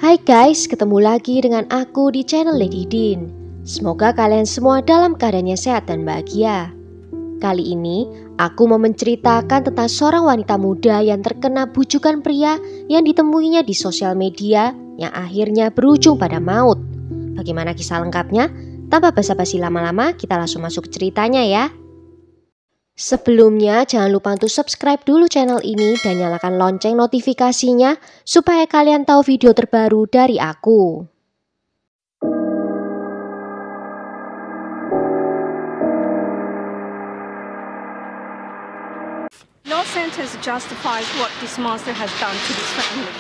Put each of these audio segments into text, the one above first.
Hai guys, ketemu lagi dengan aku di channel Lady Din. Semoga kalian semua dalam keadaannya sehat dan bahagia. Kali ini, aku mau menceritakan tentang seorang wanita muda yang terkena bujukan pria yang ditemuinya di sosial media yang akhirnya berujung pada maut. Bagaimana kisah lengkapnya? Tanpa basa-basi lama-lama, kita langsung masuk ke ceritanya ya. Sebelumnya, jangan lupa untuk subscribe dulu channel ini dan nyalakan lonceng notifikasinya supaya kalian tahu video terbaru dari aku. No sentence justifies what this monster has done to this family.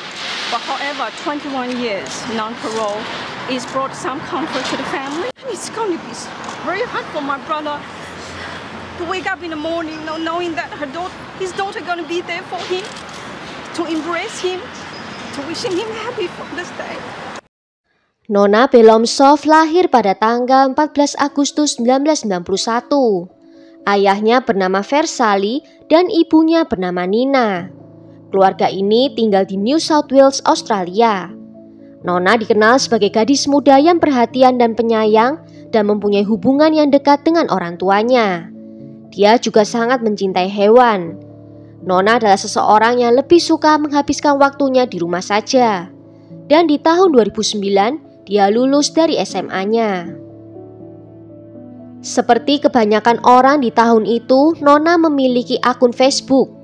But however, 21 years non-parole is brought some comfort to the family. And it's going to be very hard for my brother to wake up in the morning knowing that his daughter going to be there for him, to embrace him, to wishing him happy Father's Day. Nona Belomsov lahir pada tanggal 14 Agustus 1991. Ayahnya bernama Versali dan ibunya bernama Nina. Keluarga ini tinggal di New South Wales, Australia. Nona dikenal sebagai gadis muda yang perhatian dan penyayang dan mempunyai hubungan yang dekat dengan orang tuanya. Dia juga sangat mencintai hewan. Nona adalah seseorang yang lebih suka menghabiskan waktunya di rumah saja. Dan di tahun 2009, dia lulus dari SMA-nya. Seperti kebanyakan orang di tahun itu, Nona memiliki akun Facebook.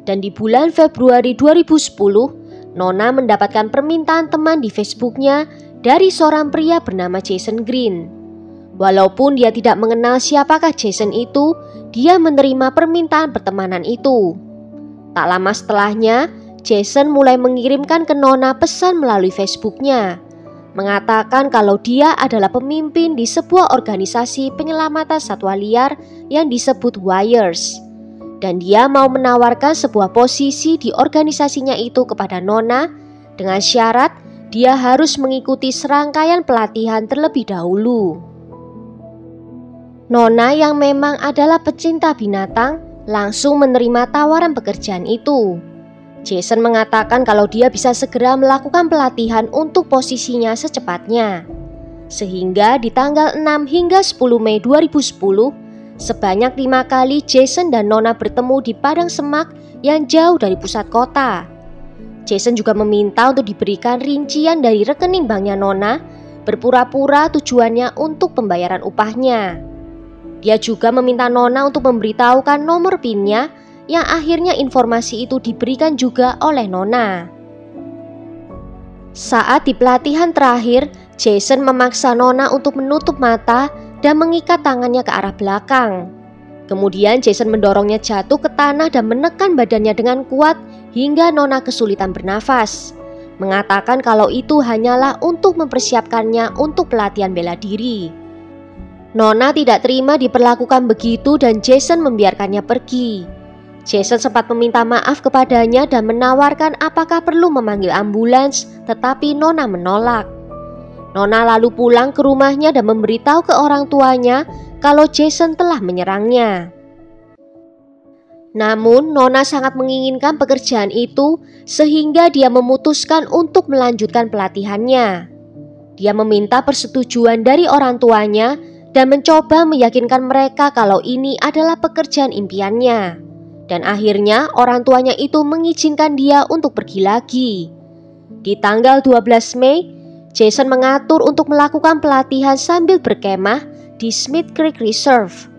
Dan di bulan Februari 2010, Nona mendapatkan permintaan teman di Facebooknya dari seorang pria bernama Jason Green. Walaupun dia tidak mengenal siapakah Jason itu, dia menerima permintaan pertemanan itu. Tak lama setelahnya, Jason mulai mengirimkan ke Nona pesan melalui Facebooknya, mengatakan kalau dia adalah pemimpin di sebuah organisasi penyelamatan satwa liar yang disebut Wires. Dan dia mau menawarkan sebuah posisi di organisasinya itu kepada Nona dengan syarat dia harus mengikuti serangkaian pelatihan terlebih dahulu. Nona yang memang adalah pecinta binatang langsung menerima tawaran pekerjaan itu. Jason mengatakan kalau dia bisa segera melakukan pelatihan untuk posisinya secepatnya. Sehingga di tanggal 6 hingga 10 Mei 2010, sebanyak 5 kali Jason dan Nona bertemu di padang semak yang jauh dari pusat kota. Jason juga meminta untuk diberikan rincian dari rekening banknya Nona, berpura-pura tujuannya untuk pembayaran upahnya. Dia juga meminta Nona untuk memberitahukan nomor PIN-nya, yang akhirnya informasi itu diberikan juga oleh Nona. Saat di pelatihan terakhir, Jason memaksa Nona untuk menutup mata dan mengikat tangannya ke arah belakang. Kemudian Jason mendorongnya jatuh ke tanah dan menekan badannya dengan kuat hingga Nona kesulitan bernafas, mengatakan kalau itu hanyalah untuk mempersiapkannya untuk pelatihan bela diri. Nona tidak terima diperlakukan begitu dan Jason membiarkannya pergi. Jason sempat meminta maaf kepadanya dan menawarkan apakah perlu memanggil ambulans, tetapi Nona menolak. Nona lalu pulang ke rumahnya dan memberitahu ke orang tuanya kalau Jason telah menyerangnya. Namun Nona sangat menginginkan pekerjaan itu sehingga dia memutuskan untuk melanjutkan pelatihannya. Dia meminta persetujuan dari orang tuanya dan mencoba meyakinkan mereka kalau ini adalah pekerjaan impiannya. Dan akhirnya orang tuanya itu mengizinkan dia untuk pergi lagi. Di tanggal 12 Mei, Jason mengatur untuk melakukan pelatihan sambil berkemah di Smith Creek Reserve.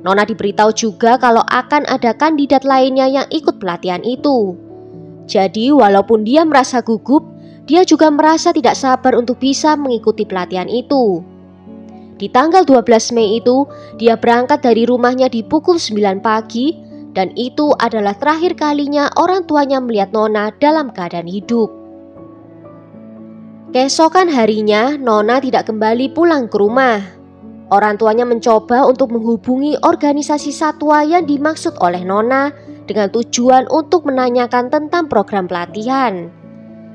Nona diberitahu juga kalau akan ada kandidat lainnya yang ikut pelatihan itu. Jadi walaupun dia merasa gugup, dia juga merasa tidak sabar untuk bisa mengikuti pelatihan itu. Di tanggal 12 Mei itu, dia berangkat dari rumahnya di pukul 9 pagi dan itu adalah terakhir kalinya orang tuanya melihat Nona dalam keadaan hidup. Keesokan harinya, Nona tidak kembali pulang ke rumah. Orang tuanya mencoba untuk menghubungi organisasi satwa yang dimaksud oleh Nona dengan tujuan untuk menanyakan tentang program pelatihan.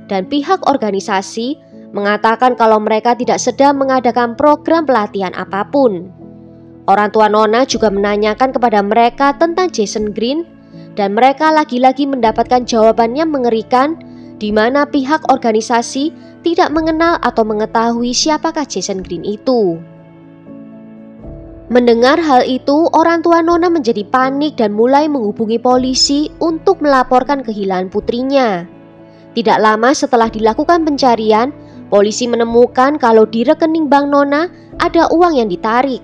Dan pihak organisasi mengatakan kalau mereka tidak sedang mengadakan program pelatihan apapun. Orang tua Nona juga menanyakan kepada mereka tentang Jason Green dan mereka lagi-lagi mendapatkan jawaban yang mengerikan di mana pihak organisasi tidak mengenal atau mengetahui siapakah Jason Green itu. Mendengar hal itu, orang tua Nona menjadi panik dan mulai menghubungi polisi untuk melaporkan kehilangan putrinya. Tidak lama setelah dilakukan pencarian, polisi menemukan kalau di rekening bank Nona ada uang yang ditarik.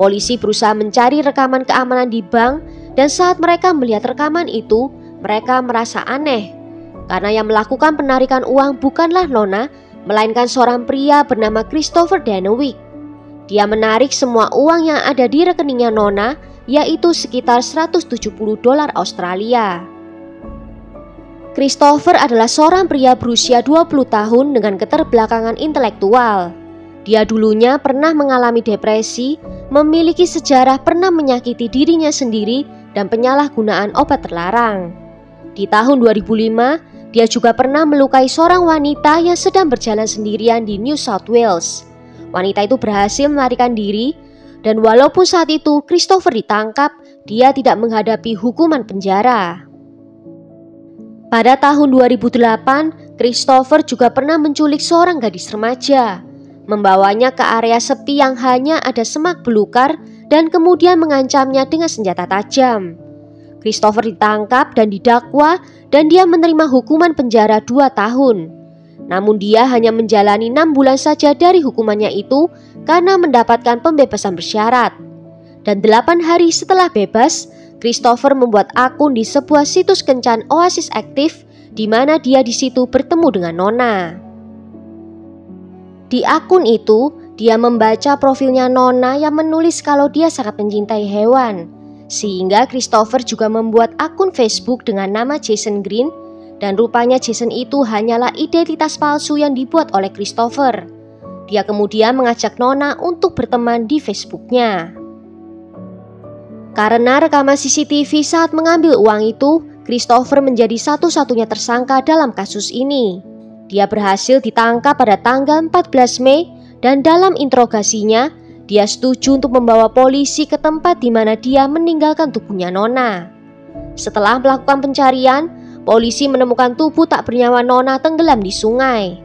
Polisi berusaha mencari rekaman keamanan di bank, dan saat mereka melihat rekaman itu, mereka merasa aneh. Karena yang melakukan penarikan uang bukanlah Nona, melainkan seorang pria bernama Christopher Dannewick. Dia menarik semua uang yang ada di rekeningnya Nona, yaitu sekitar $170 Australia. Christopher adalah seorang pria berusia 20 tahun dengan keterbelakangan intelektual. Dia dulunya pernah mengalami depresi, memiliki sejarah pernah menyakiti dirinya sendiri, dan penyalahgunaan obat terlarang. Di tahun 2005, dia juga pernah melukai seorang wanita yang sedang berjalan sendirian di New South Wales. Wanita itu berhasil melarikan diri, dan walaupun saat itu Christopher ditangkap, dia tidak menghadapi hukuman penjara. Pada tahun 2008, Christopher juga pernah menculik seorang gadis remaja, membawanya ke area sepi yang hanya ada semak belukar, dan kemudian mengancamnya dengan senjata tajam. Christopher ditangkap dan didakwa, dan dia menerima hukuman penjara 2 tahun. Namun dia hanya menjalani 6 bulan saja dari hukumannya itu karena mendapatkan pembebasan bersyarat. Dan 8 hari setelah bebas, Christopher membuat akun di sebuah situs kencan Oasis aktif, di mana dia di situ bertemu dengan Nona. Di akun itu, dia membaca profilnya Nona yang menulis kalau dia sangat mencintai hewan. Sehingga Christopher juga membuat akun Facebook dengan nama Jason Green, dan rupanya Jason itu hanyalah identitas palsu yang dibuat oleh Christopher. Dia kemudian mengajak Nona untuk berteman di Facebooknya. Karena rekaman CCTV saat mengambil uang itu, Christopher menjadi satu-satunya tersangka dalam kasus ini. Dia berhasil ditangkap pada tanggal 14 Mei, dan dalam interogasinya, dia setuju untuk membawa polisi ke tempat di mana dia meninggalkan tubuhnya Nona. Setelah melakukan pencarian, polisi menemukan tubuh tak bernyawa Nona tenggelam di sungai.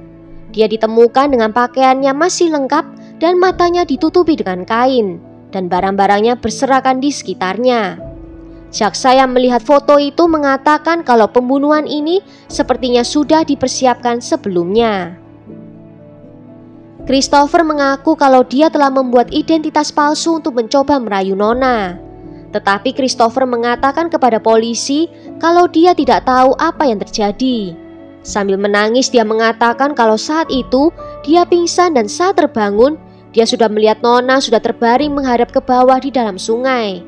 Dia ditemukan dengan pakaiannya masih lengkap dan matanya ditutupi dengan kain, dan barang-barangnya berserakan di sekitarnya. Jaksa yang melihat foto itu mengatakan kalau pembunuhan ini sepertinya sudah dipersiapkan sebelumnya. Christopher mengaku kalau dia telah membuat identitas palsu untuk mencoba merayu Nona. Tetapi Christopher mengatakan kepada polisi kalau dia tidak tahu apa yang terjadi. Sambil menangis dia mengatakan kalau saat itu dia pingsan, dan saat terbangun dia sudah melihat Nona sudah terbaring menghadap ke bawah di dalam sungai.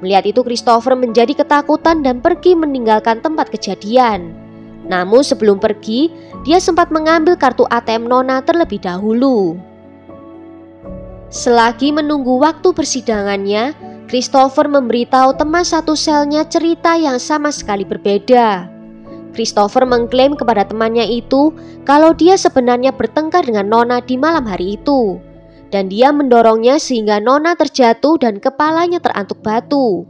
Melihat itu Christopher menjadi ketakutan dan pergi meninggalkan tempat kejadian. Namun sebelum pergi, dia sempat mengambil kartu ATM Nona terlebih dahulu. Selagi menunggu waktu persidangannya, Christopher memberitahu teman satu selnya cerita yang sama sekali berbeda. Christopher mengklaim kepada temannya itu kalau dia sebenarnya bertengkar dengan Nona di malam hari itu, dan dia mendorongnya sehingga Nona terjatuh dan kepalanya terantuk batu.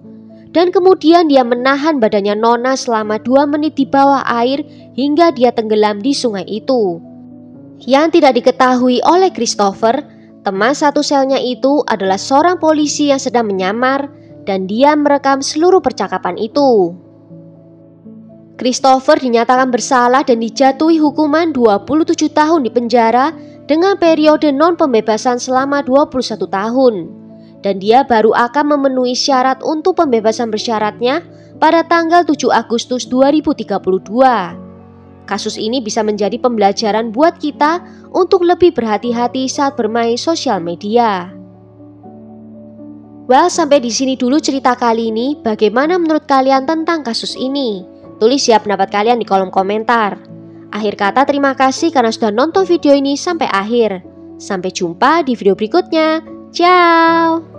Dan kemudian dia menahan badannya Nona selama 2 menit di bawah air hingga dia tenggelam di sungai itu. Yang tidak diketahui oleh Christopher, teman satu selnya itu adalah seorang polisi yang sedang menyamar, dan dia merekam seluruh percakapan itu. Christopher dinyatakan bersalah dan dijatuhi hukuman 27 tahun di penjara dengan periode non-pembebasan selama 21 tahun. Dan dia baru akan memenuhi syarat untuk pembebasan bersyaratnya pada tanggal 7 Agustus 2032. Kasus ini bisa menjadi pembelajaran buat kita untuk lebih berhati-hati saat bermain sosial media. Well, sampai di sini dulu cerita kali ini. Bagaimana menurut kalian tentang kasus ini? Tulis ya pendapat kalian di kolom komentar. Akhir kata, terima kasih karena sudah nonton video ini sampai akhir. Sampai jumpa di video berikutnya. Ciao!